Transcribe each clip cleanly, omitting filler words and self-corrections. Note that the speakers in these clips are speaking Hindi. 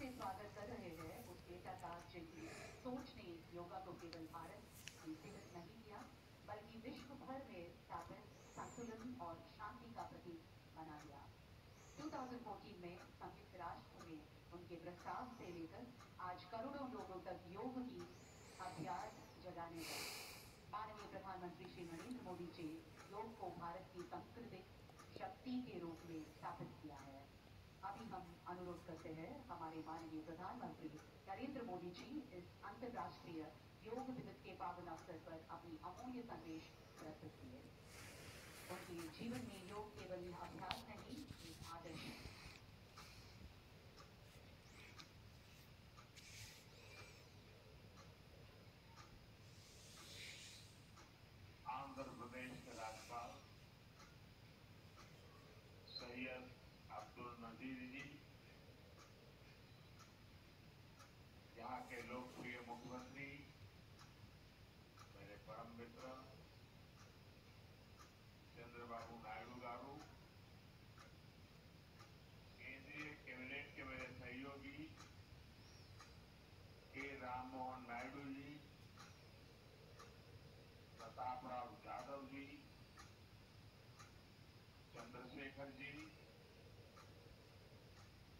से स्वागत कर रहे हैं उस बेटा का जिनकी सोच ने योगा को केवल भारत में सीमित नहीं किया बल्कि विश्व भर में स्थापित संतुलन और शांति का प्रतीक बना दिया। 2014 में संयुक्त राष्ट्र में उनके प्रस्ताव से लेकर आज करोड़ों लोगों तक योग की अभ्यास जगाने तक माननीय प्रधानमंत्री श्री नरेंद्र मोदी जी योग को भारत की सांस्कृतिक शक्ति के रूप में स्थापित किया है। अभी हम अनुरोध करते हैं हमारे माननीय प्रधानमंत्री नरेंद्र मोदी जी इस अंतर्राष्ट्रीय योग दिवस के पावन अवसर पर अपनी अमूल्य संदेश प्रस्तुत किए। उनके जीवन में योग केवल अभ्यास नहीं, एक आदर्श है। आंध्र प्रदेश के राज्यपाल सैयद अब्दुल नजीर जी, यहाँ के लोकप्रिय मुख्यमंत्री मेरे परम मित्र चंद्रबाबू नायडू गारू, केंद्रीय कैबिनेट के मेरे सहयोगी के राम मोहन नायडू जी, प्रताप राव यादव जी, चंद्रशेखर जी,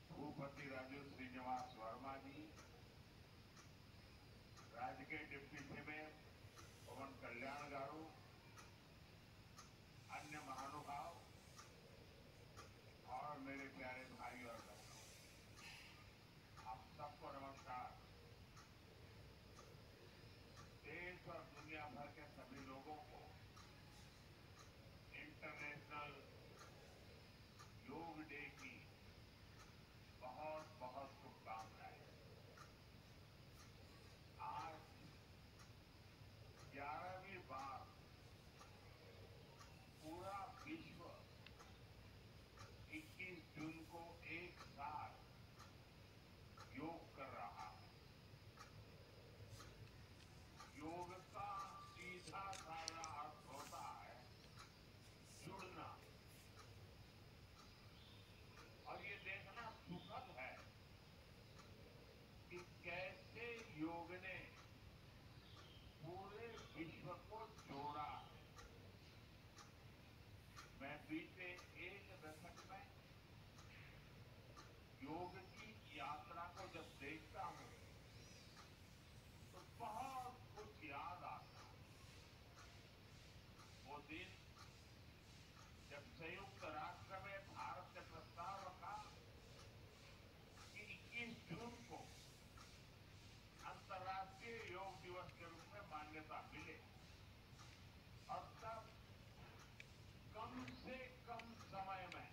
भूपति राजू श्रीनिवास वर्मा जी, राज्य के डिप्टी सीएम पवन कल्याण गारू, अन्य महानुभाव और मेरे प्यारे भाई और बहनों, आप सबको नमस्कार। देश और दुनिया भर के सभी लोगों को इंटरनेशनल योग डे की बहुत बहुत शुभकामनाएं। आज 11वीं बार पूरा विश्व 21 जून को एक साथ योग कर रहा है। योग का सीधा साधा अर्थ होता है जुड़ना, और ये देखना सुखद है कि कैसे योग ने पूरे विश्व को जोड़ा। मैं बीते एक दशक में योग की यात्रा को जब देखता हूं तो बहुत कुछ याद आता है। वो दिन जब संयुक्त राष्ट्र में भारत ने प्रस्ताव रखा कि 21 जून को अंतर्राष्ट्रीय योग दिवस के रूप में मान्यता मिले, और तब कम से कम समय में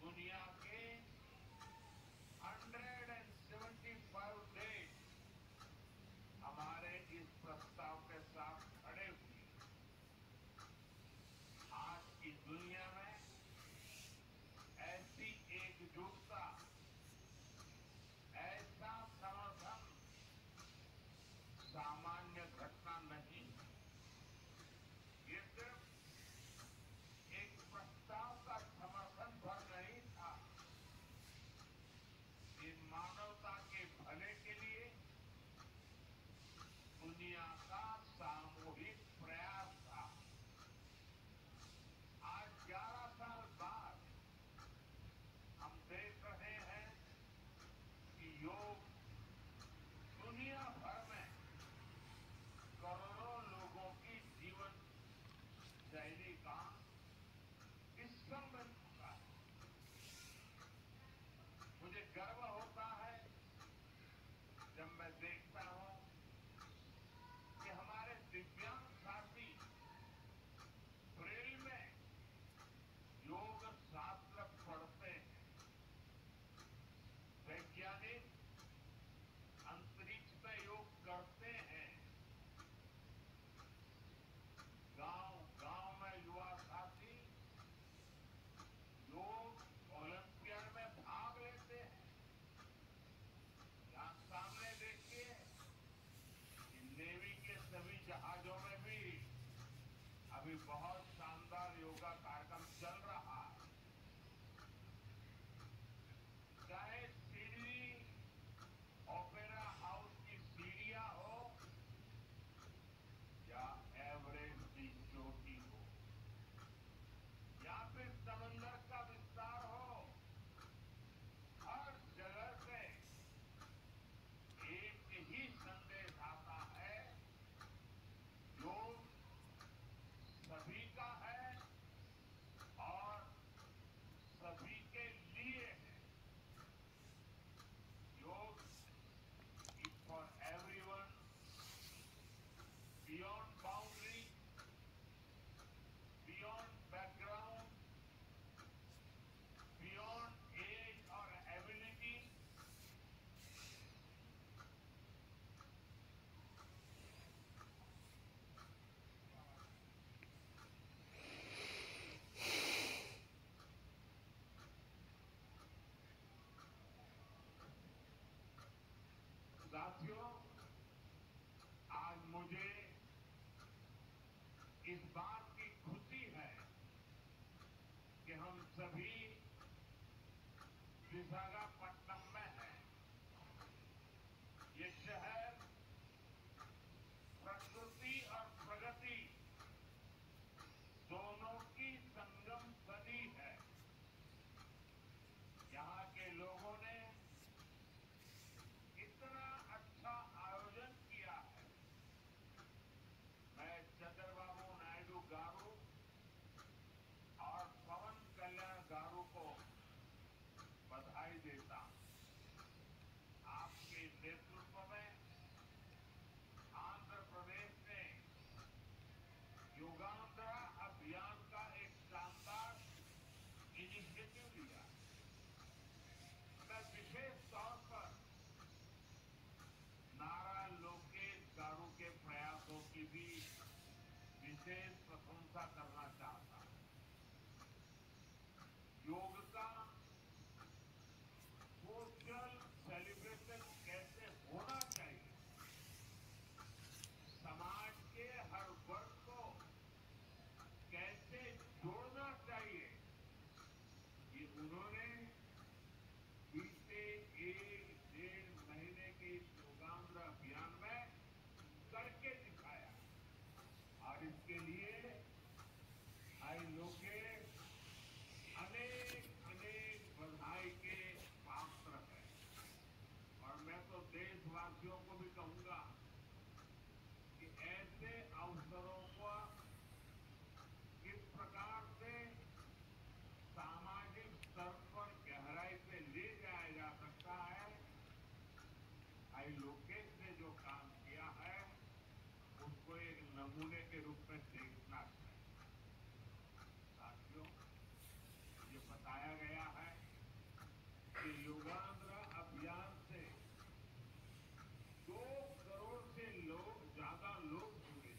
दुनिया के 175 देश हमारे इस प्रस्ताव के साथ खड़े हुए। आज की दुनिया में ऐसी एकजुटता, ऐसा समर्थन सामान्य घटना नहीं। ये सिर्फ एक प्रस्ताव का समर्थन भर नहीं था, ये मानवता के भले के लिए दुनिया का सामूहिक प्रयास था। आज 11 साल बाद हम देख रहे हैं कि योग दुनिया भर में करोड़ों लोगों की जीवन शैली का हिस्सा बन चुका है। मुझे गर्व होता है जब मैं देखता हूं कि हमारे दिव्यांग साथी ब्रेल में योग शास्त्र पढ़ते हैं, वैज्ञानिक अंतरिक्ष में योग करते हैं, गांव-गांव में युवा साथी योग ओलंपियाड में भाग लेते हैं। यहां सामने देखिए कि नेवी के सभी जहाजों में भी अभी बहुत शानदार योगा कार्यक्रम चल रहा है। चाहे सीढ़ी साथियों, आज मुझे इस बात की खुशी है कि हम सभी विशाखापट्टनम में हैं। ये शहर प्रकृति और प्रगति दोनों की संगम स्थली है। यहाँ के लोगों ने इतना अच्छा आयोजन किया है। मैं चंद्रबाबू नायडू गारू और पवन कल्याण गारू को बधाई देता हूं। आपके नेतृत्व में आंध्र प्रदेश ने योगांध्रा अभियान का एक शानदार इनिशिएटिव लिया। मैं विशेष तौर पर नारा लोकेश गारू के प्रयासों की भी विशेष प्रशंसा करना चाहता हूं। योग का सोशल सेलिब्रेशन कैसे होना चाहिए, समाज के हर वर्ग को कैसे जोड़ना चाहिए, ये उन्होंने बीते 1-1.5 महीने के इस योगांध्र अभियान में करके दिखाया। और इसके लिए आई लोकेश अनेक अनेक बधाई के पात्र है। और मैं तो देशवासियों को भी कहूंगा कि ऐसे अवसरों को किस प्रकार से सामाजिक स्तर पर गहराई से ले जाया जा सकता है। आई लोकेश ने जो काम किया है उसको एक नमूने के रूप में देखना चाहिए। साथियों, ये बताया गया है कि योगांध्र अभियान से 2 करोड़ से ज्यादा लोग जुड़े।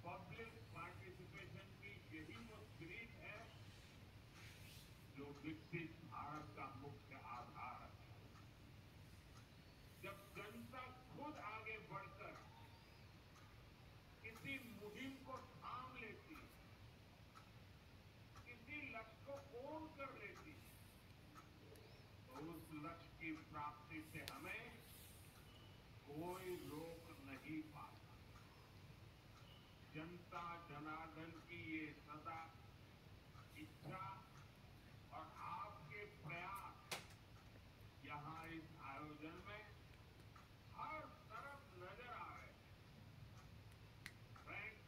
पब्लिक पार्टिसिपेशन की यही वो स्पिरिट है जो विकसित भारत का मुख्य आधार है। जब जनता खुद आगे बढ़कर किसी मुहिम को थाम लेती, किसी लक्ष्य को ओन कर लेती, तो उस लक्ष्य की प्राप्ति से हमें कोई रोक नहीं पाता। जनता जनार्दन की ये सदा इच्छा और आपके प्रयास यहाँ इस आयोजन में हर तरफ नजर आ रहे हैं। Friends,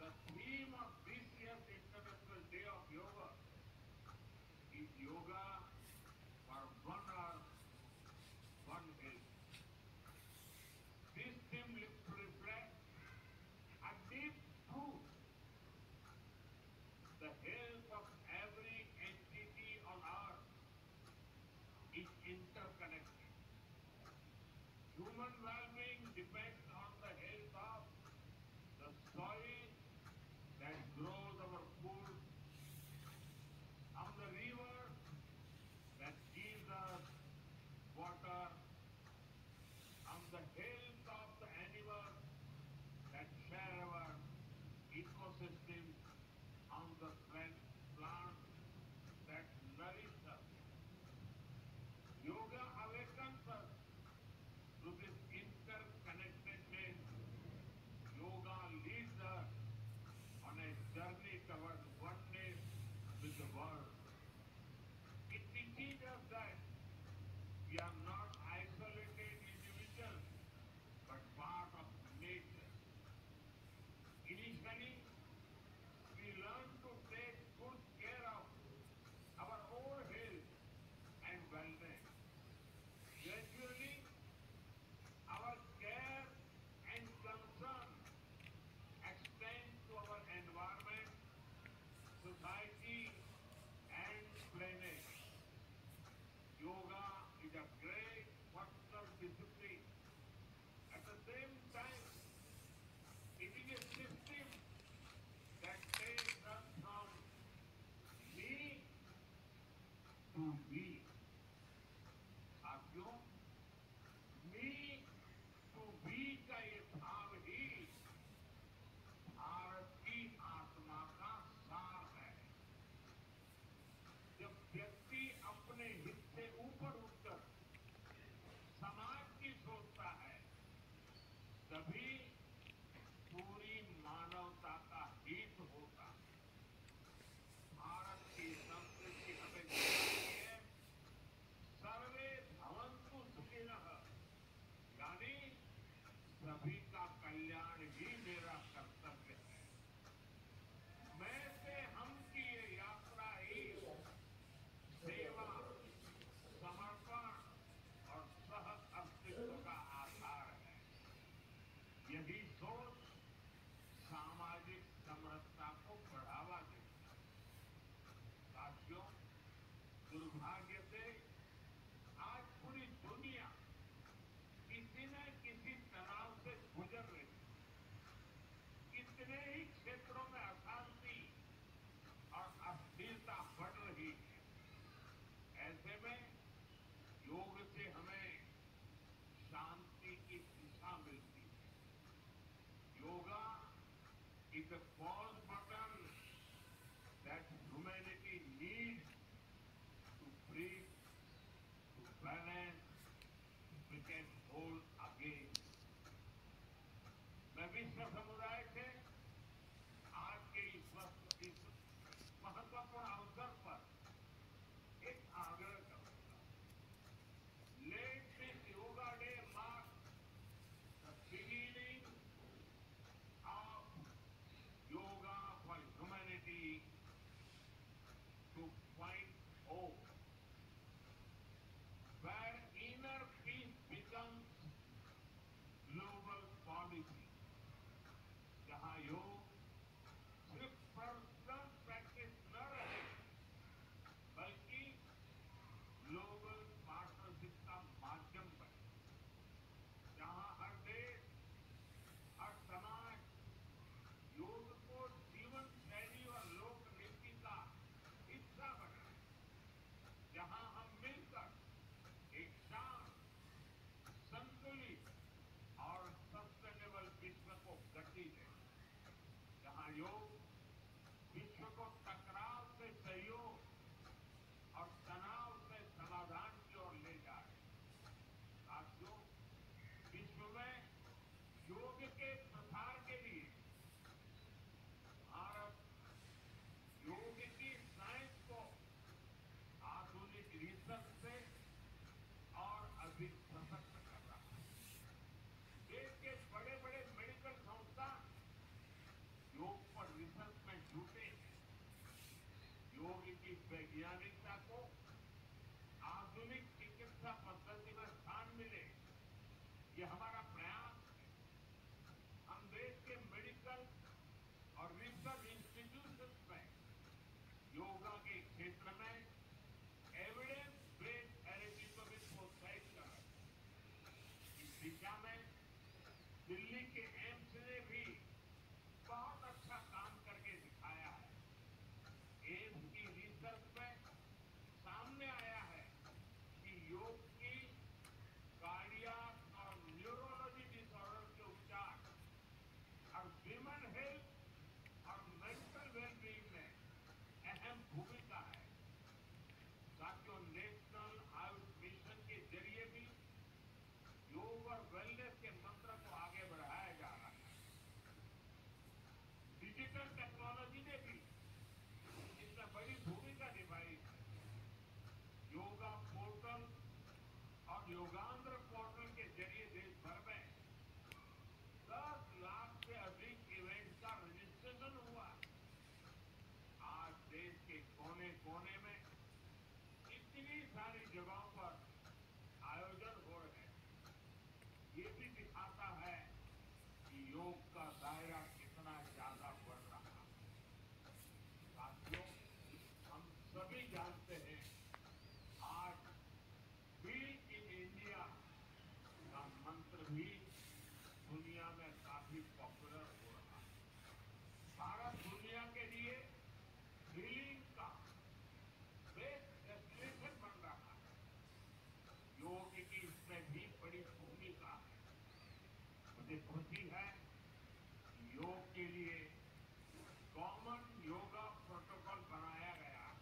the theme of this years international day of yoga is yoga for one earth, one health. This theme reflects a deep truth. The health of every entity on earth is interconnected. Human well-being depends on the health of the soil that grows our food, on the river that gives us water, on the health of the animals that share our ecosystem, on the plants that nourish us. Yoga awakens us to this interconnectedness. Yoga leads us on a journey towards oneness with the world. It teaches us that we are not isolated individuals, but part of nature. Initially, we learn to take good care of our own health and wellness. Gradually, our care and concern extend to our environment, society, and planet. Yoga is a great personal discipline. At the same time, it is a system that takes us from me to we. साथियों, व्यक्ति अपने हित से ऊपर उठकर समाज की सोचता है, तभी पूरी मानवता का हित होता। भारत की संस्कृति हमें सिखाती है, सर्वे भवन्तु सुखिनः, यानी सभी का कल्याण ही मेरा कर्तव्य है। मैं से हम की ये यात्रा ही सेवा, समर्पण और सह अस्तित्व का आधार है। यही सोच सामाजिक समरसता को बढ़ावा देती है। साथियों, दुर्भाग्य से आज पूरी दुनिया किसी न किसी तनाव से गुजर रही है। कितने ही क्षेत्रों में अशांति और अस्थिरता बढ़ रही है। ऐसे में योग से हमें शांति की दिशा मिलती है। Yoga is a pause button that humanity needs to breathe, to balance, to become whole again. मैं विश्व समुदाय से आज के इस महत्वपूर्ण अवसर पर एक आग्रह करूंगा। Let this yoga day mark the beginning of yoga for humanity 2.0, where inner peace becomes global policy, जहां योग सिर्फ पर्सनल प्रैक्टिस न रहे, बल्कि ग्लोबल पार्टनरशिप का माध्यम बने, जहां हर देश, हर समाज योग को जीवन शैली और लोक नीति का हिस्सा बनाए, जहां हम मिलकर एक शांत, संतुलित और सस्टेनेबल विश्व को गति दें, जहां योग विश्व को टकराव से सहयोग और तनाव से समाधान की ओर ले जाए। साथियों, विश्व में योग के प्रसार के लिए भारत योग की साइंस को आधुनिक रिसर्च से और अधिक सशक्त कर रहा है। देश के बड़े बड़े मेडिकल संस्थान योग पर रिसर्च में जुटे हैं। योग की वैज्ञानिकता को आधुनिक चिकित्सा पद्धति में स्थान मिले, ये हमारा प्रयास है। हम देश के मेडिकल और रिसर्च इंस्टीट्यूशंस में योगा के क्षेत्र में एविडेंस बेस्ड थेरेपी को भी प्रोत्साहित कर रहे हैं। इस दिशा में दिल्ली के एम्स ने भी बहुत अच्छा काम करके दिखाया है। एम्स की रिसर्च में सामने आया है कि योग की कार्डियक और न्यूरोलॉजी डिसऑर्डर के उपचार और ह्यूमन हेल्थ और मेंटल वेलबींग में अहम भूमिका है। साथियों, नेशनल आयुष मिशन के जरिए भी योग और वेलनेस के मंत्र को आगे बढ़ाया जा रहा है। डिजिटल टेक्नोलॉजी ने भी इसमें बड़ी भूमिका निभाई है। योगा पोर्टल और योगांध्र पोर्टल के जरिए देश भर में 10 लाख से अधिक इवेंट का रजिस्ट्रेशन हुआ। आज देश के कोने कोने में इतनी सारी जगहों पर आयोजन हो रहे हैं। ये भी दिखाता है कि योग का दायरा कितना ज्यादा बढ़ रहा है। साथियों, हम सभी जानते हैं आज बीट इन इंडिया का मंत्र भी दुनिया में काफी पॉपुलर हो रहा है। भारत दुनिया के लिए हीलिंग का बेस्ट डेस्टिनेशन बन रहा है। योग की इसमें भी बड़ी भूमिका है। मुझे खुशी है कि योग के लिए कॉमन योगा प्रोटोकॉल बनाया गया है।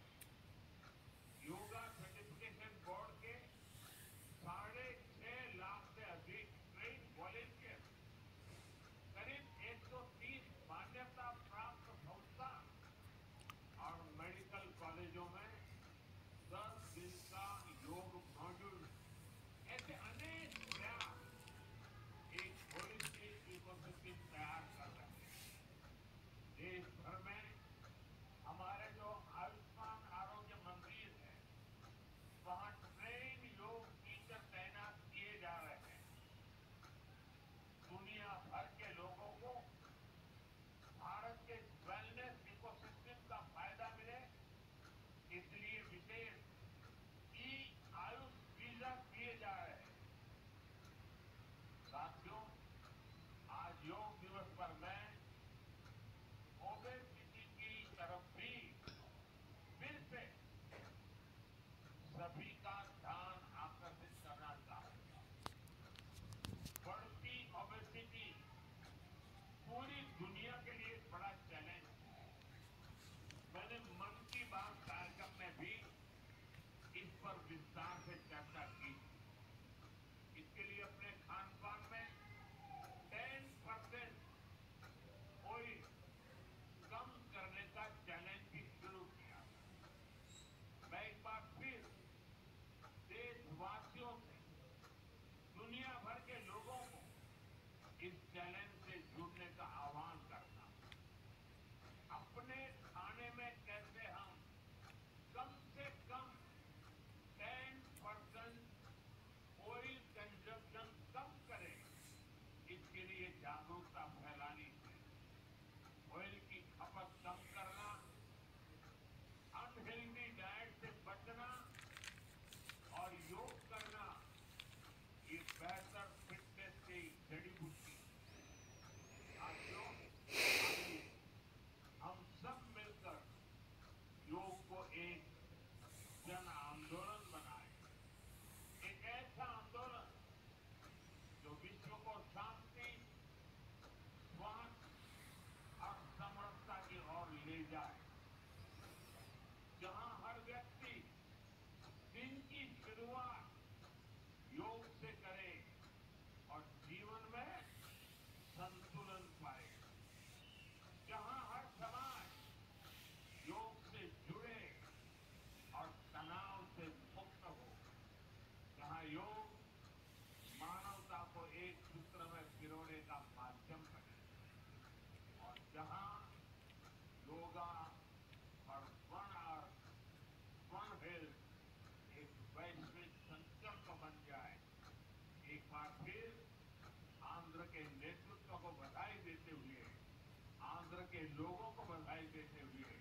के लोगों को बधाई देते हुए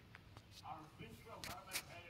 और विश्व भर में